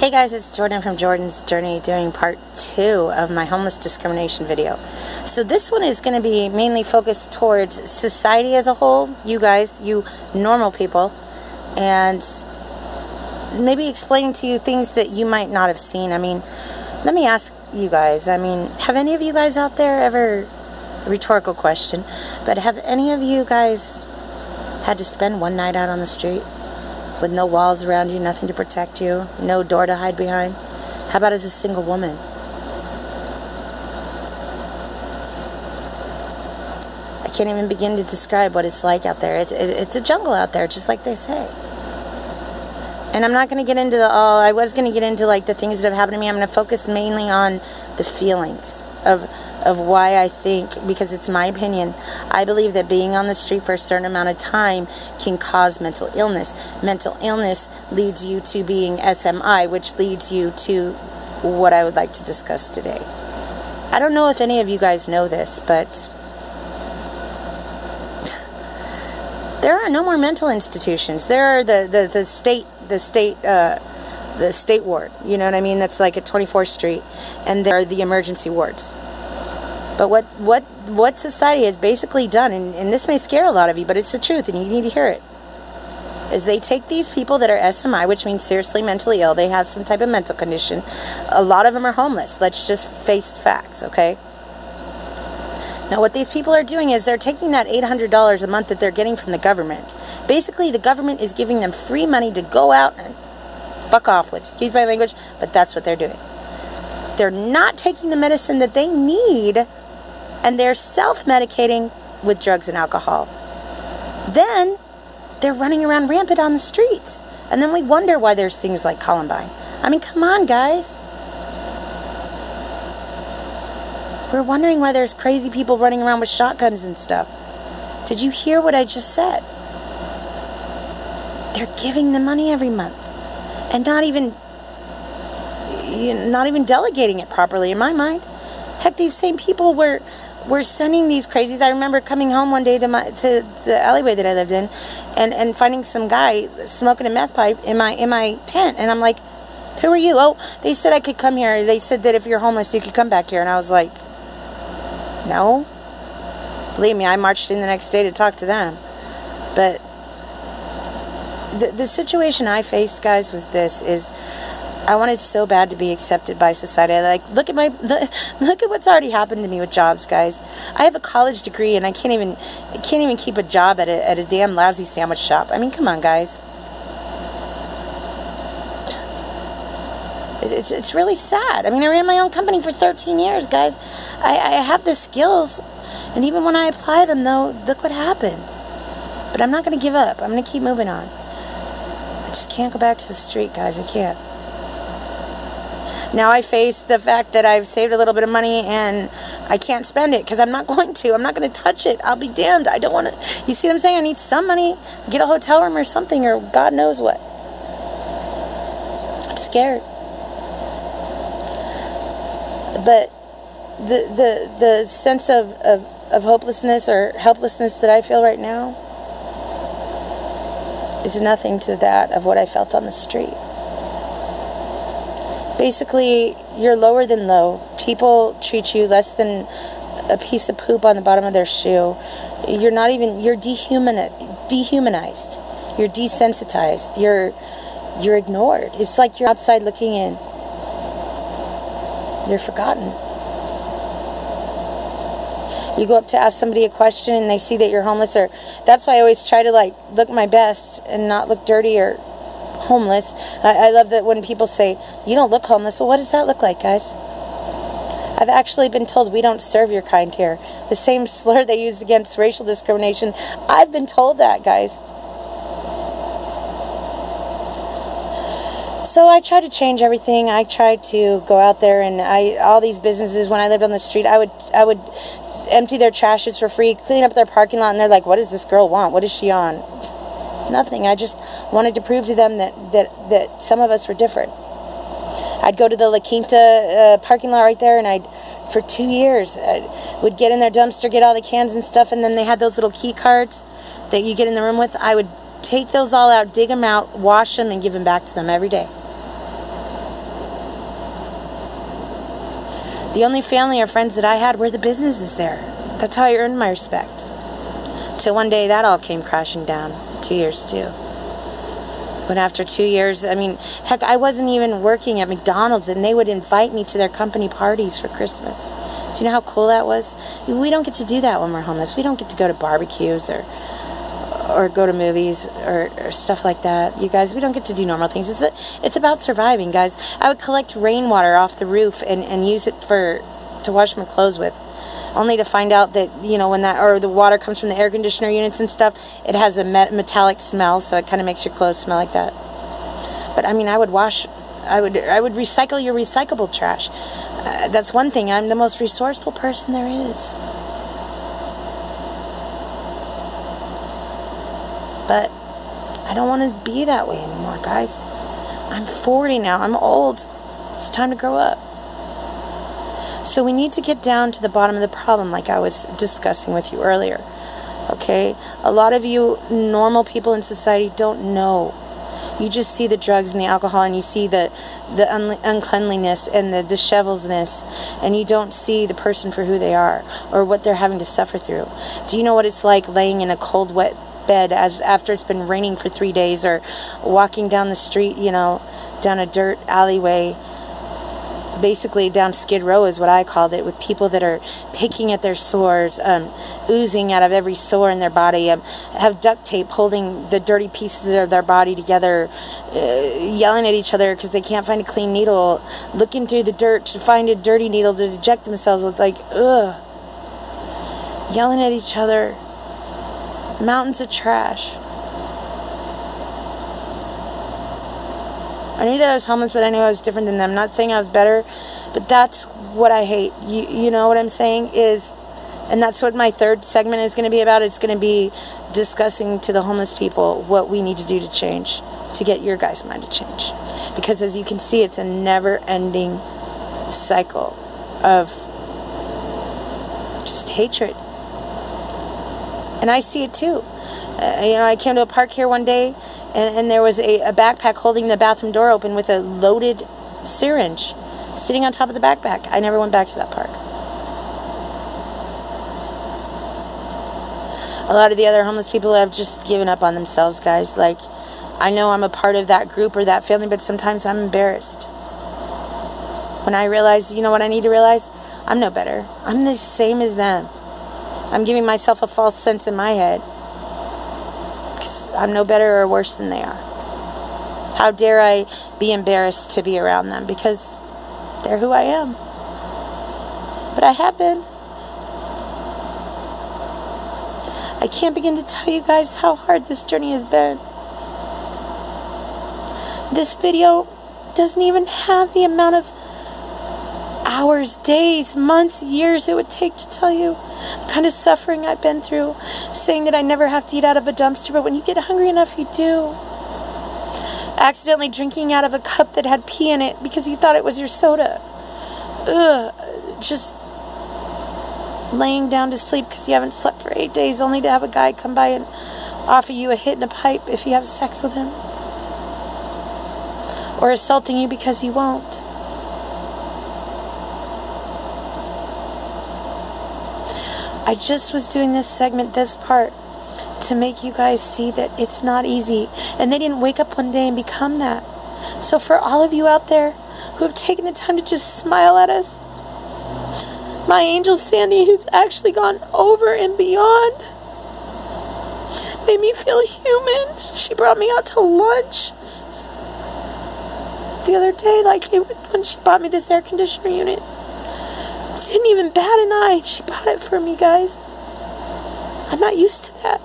Hey guys, it's Jordan from Jordan's Journey doing part 2 of my homeless discrimination video. So this one is going to be mainly focused towards society as a whole, you guys, you normal people, and maybe explaining to you things that you might not have seen. I mean, let me ask you guys, have any of you guys out there ever, rhetorical question, but have any of you guys had to spend one night out on the street? With no walls around you, nothing to protect you, no door to hide behind? How about as a single woman? I can't even begin to describe what it's like out there. It's a jungle out there, just like they say. And I'm not going to get into I was going to get into like the things that have happened to me. I'm going to focus mainly on the feelings of why I think, because it's my opinion, I believe that being on the street for a certain amount of time can cause mental illness. Mental illness leads you to being SMI, which leads you to what I would like to discuss today. I don't know if any of you guys know this, but there are no more mental institutions. There are the state ward, you know what I mean? That's like at 24th Street, and there are the emergency wards. But what society has basically done, and this may scare a lot of you, but it's the truth, and you need to hear it, is they take these people that are SMI, which means seriously mentally ill. They have some type of mental condition. A lot of them are homeless. Let's just face facts, okay? Now, what these people are doing is they're taking that $800 a month that they're getting from the government. Basically, the government is giving them free money to go out and fuck off with. Excuse my language, but that's what they're doing. They're not taking the medicine that they need, and they're self-medicating with drugs and alcohol. Then they're running around rampant on the streets. And then we wonder why there's things like Columbine. I mean, come on, guys. We're wondering why there's crazy people running around with shotguns and stuff. Did you hear what I just said? They're giving them money every month. And not even delegating it properly, in my mind. Heck, these same people were sending these crazies. I remember coming home one day to the alleyway that I lived in, and finding some guy smoking a meth pipe in my tent, and I'm like, "Who are you?" "Oh, they said I could come here. They said that if you're homeless, you could come back here." And I was like, "No." Believe me, I marched in the next day to talk to them. But the situation I faced, guys, was this: I wanted so bad to be accepted by society. Look at what's already happened to me with jobs, guys. I have a college degree, and I can't even keep a job at a damn lousy sandwich shop. I mean, come on, guys. It's really sad. I mean, I ran my own company for 13 years, guys. I have the skills, and even when I apply them, though, look what happens. But I'm not going to give up. I'm going to keep moving on. I just can't go back to the street, guys. I can't. Now I face the fact that I've saved a little bit of money and I can't spend it because I'm not going to. I'm not going to touch it. I'll be damned. I don't want to. You see what I'm saying? I need some money, get a hotel room or something, or God knows what. I'm scared. But the sense of hopelessness or helplessness that I feel right now is nothing to that of what I felt on the street. Basically, you're lower than low. People treat you less than a piece of poop on the bottom of their shoe. You're dehumanized. You're desensitized. You're ignored. It's like you're outside looking in. You're forgotten. You go up to ask somebody a question and they see that you're homeless, or that's why I always try to look my best and not look dirty or homeless. I love that when people say, "You don't look homeless." Well, what does that look like, guys? I've actually been told we don't serve your kind here. The same slur they used against racial discrimination. I've been told that, guys. So I try to change everything. I try to go out there, and all these businesses, when I lived on the street, I would empty their trashes for free, clean up their parking lot, and they're like, "What does this girl want? What is she on?" Nothing. I just wanted to prove to them that some of us were different. I'd go to the La Quinta parking lot right there, and for 2 years, I would get in their dumpster, get all the cans and stuff, and then they had those little key cards that you get in the room with. I would take those all out, dig them out, wash them, and give them back to them every day. The only family or friends that I had were the businesses there. That's how I earned my respect. Till one day that all came crashing down. 2 years too. But after 2 years, I mean, heck, I wasn't even working at McDonald's, and they would invite me to their company parties for Christmas. Do you know how cool that was? We don't get to do that when we're homeless. We don't get to go to barbecues or go to movies or stuff like that. You guys, we don't get to do normal things. It's about surviving, guys. I would collect rainwater off the roof and use it to wash my clothes with, only to find out that, you know, when the water comes from the air conditioner units and stuff, it has a metallic smell, so it kind of makes your clothes smell like that. But I mean, I would recycle your recyclable trash. That's one thing. I'm the most resourceful person there is. But I don't want to be that way anymore, guys. I'm 40 now. I'm old. It's time to grow up. So we need to get down to the bottom of the problem, like I was discussing with you earlier. Okay? A lot of you normal people in society don't know. You just see the drugs and the alcohol, and you see the uncleanliness and the disheveledness, and you don't see the person for who they are or what they're having to suffer through. Do you know what it's like laying in a cold, wet bed after it's been raining for 3 days, or walking down the street, you know, down a dirt alleyway, basically down Skid Row is what I called it, with people that are picking at their sores, oozing out of every sore in their body, have duct tape holding the dirty pieces of their body together, yelling at each other because they can't find a clean needle, looking through the dirt to find a dirty needle to inject themselves with, like, ugh, yelling at each other, mountains of trash. I knew that I was homeless, but I knew I was different than them. I'm not saying I was better, but that's what I hate. You know what I'm saying? And that's what my third segment is going to be about. It's going to be discussing to the homeless people what we need to do to change, to get your guys' mind to change. Because as you can see, it's a never-ending cycle of just hatred. And I see it too. You know, I came to a park here one day, and there was a backpack holding the bathroom door open with a loaded syringe sitting on top of the backpack. I never went back to that park. A lot of the other homeless people have just given up on themselves, guys. Like, I know I'm a part of that group or that family, but sometimes I'm embarrassed. When I realize, you know what I need to realize? I'm no better. I'm the same as them. I'm giving myself a false sense in my head. I'm no better or worse than they are. How dare I be embarrassed to be around them, because they're who I am. But I have been. I can't begin to tell you guys how hard this journey has been. This video doesn't even have the amount of hours, days, months, years it would take to tell you the kind of suffering I've been through, saying that I never have to eat out of a dumpster, but when you get hungry enough, you do. Accidentally drinking out of a cup that had pee in it because you thought it was your soda. Ugh. Just laying down to sleep because you haven't slept for 8 days, only to have a guy come by and offer you a hit and a pipe if you have sex with him. Or assaulting you because he won't. I just was doing this segment, this part, to make you guys see that it's not easy. And they didn't wake up one day and become that. So for all of you out there who have taken the time to just smile at us, my angel Sandy, who's actually gone over and beyond, made me feel human. She brought me out to lunch the other day, like when she bought me this air conditioner unit. Didn't even bat an eye. She bought it for me, guys. I'm not used to that.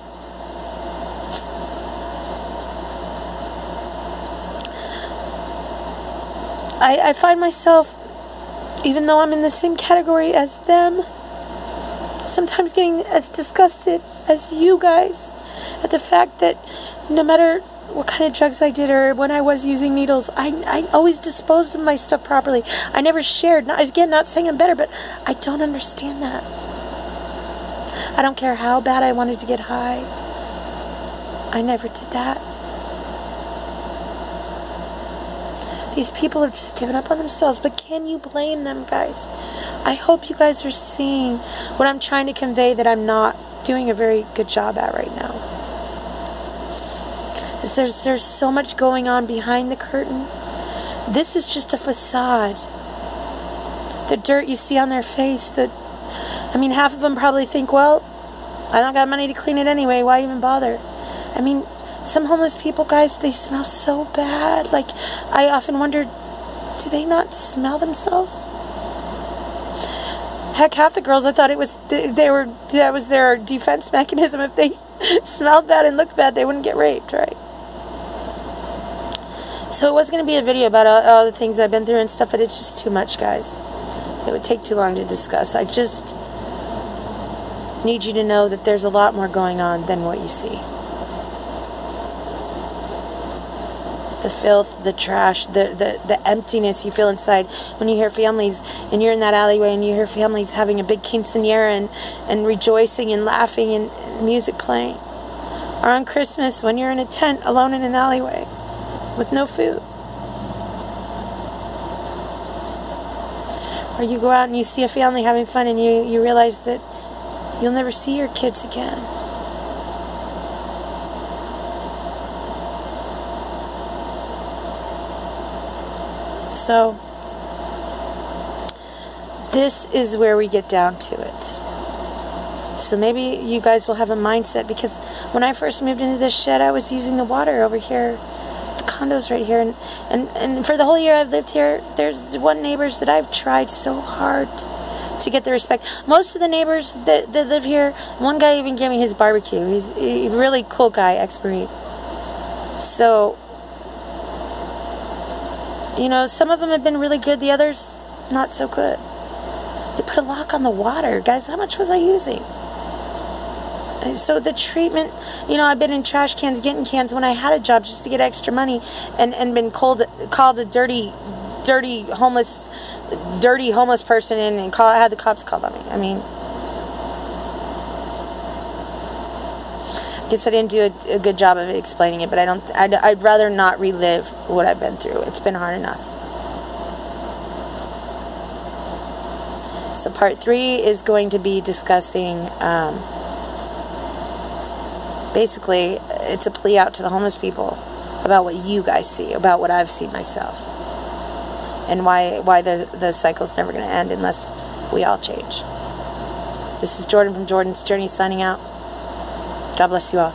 I find myself, even though I'm in the same category as them, sometimes getting as disgusted as you guys at the fact that no matter what kind of drugs I did or when I was using needles, I always disposed of my stuff properly. I never shared. Not saying I'm better, but I don't understand that. I don't care how bad I wanted to get high. I never did that. These people have just given up on themselves. But can you blame them, guys? I hope you guys are seeing what I'm trying to convey that I'm not doing a very good job at right now. There's so much going on behind the curtain. This is just a facade. The dirt you see on their face, I mean, half of them probably think, well, I don't got money to clean it anyway, why even bother? I mean, some homeless people, guys, they smell so bad. Like, I often wonder, do they not smell themselves? Heck, half the girls, I thought that was their defense mechanism. If they smelled bad and looked bad, they wouldn't get raped, right? So it was going to be a video about all the things I've been through and stuff, but it's just too much, guys. It would take too long to discuss. I just need you to know that there's a lot more going on than what you see. The filth, the trash, the emptiness you feel inside when you hear families, and you're in that alleyway and you hear families having a big quinceañera and rejoicing and laughing and music playing. Or on Christmas when you're in a tent alone in an alleyway with no food. Or you go out and you see a family having fun and you realize that you'll never see your kids again. So, this is where we get down to it. So maybe you guys will have a mindset, because when I first moved into this shed, I was using the water over here, the condos right here, and for the whole year I've lived here, there's one neighbors that I've tried so hard to get the respect. Most of the neighbors that live here, one guy even gave me his barbecue. He's a really cool guy, ex-Marine. So, you know, some of them have been really good, the others not so good. They put a lock on the water. Guys, how much was I using? So the treatment, you know, I've been in trash cans, getting cans when I had a job just to get extra money, and been called a dirty homeless person and had the cops called on me. I mean, I guess I didn't do a good job of explaining it, but I'd rather not relive what I've been through. It's been hard enough. So part 3 is going to be discussing, basically, it's a plea out to the homeless people about what you guys see, about what I've seen myself, and why the cycle's never going to end unless we all change. This is Jordan from Jordan's Journey signing out. God bless you all.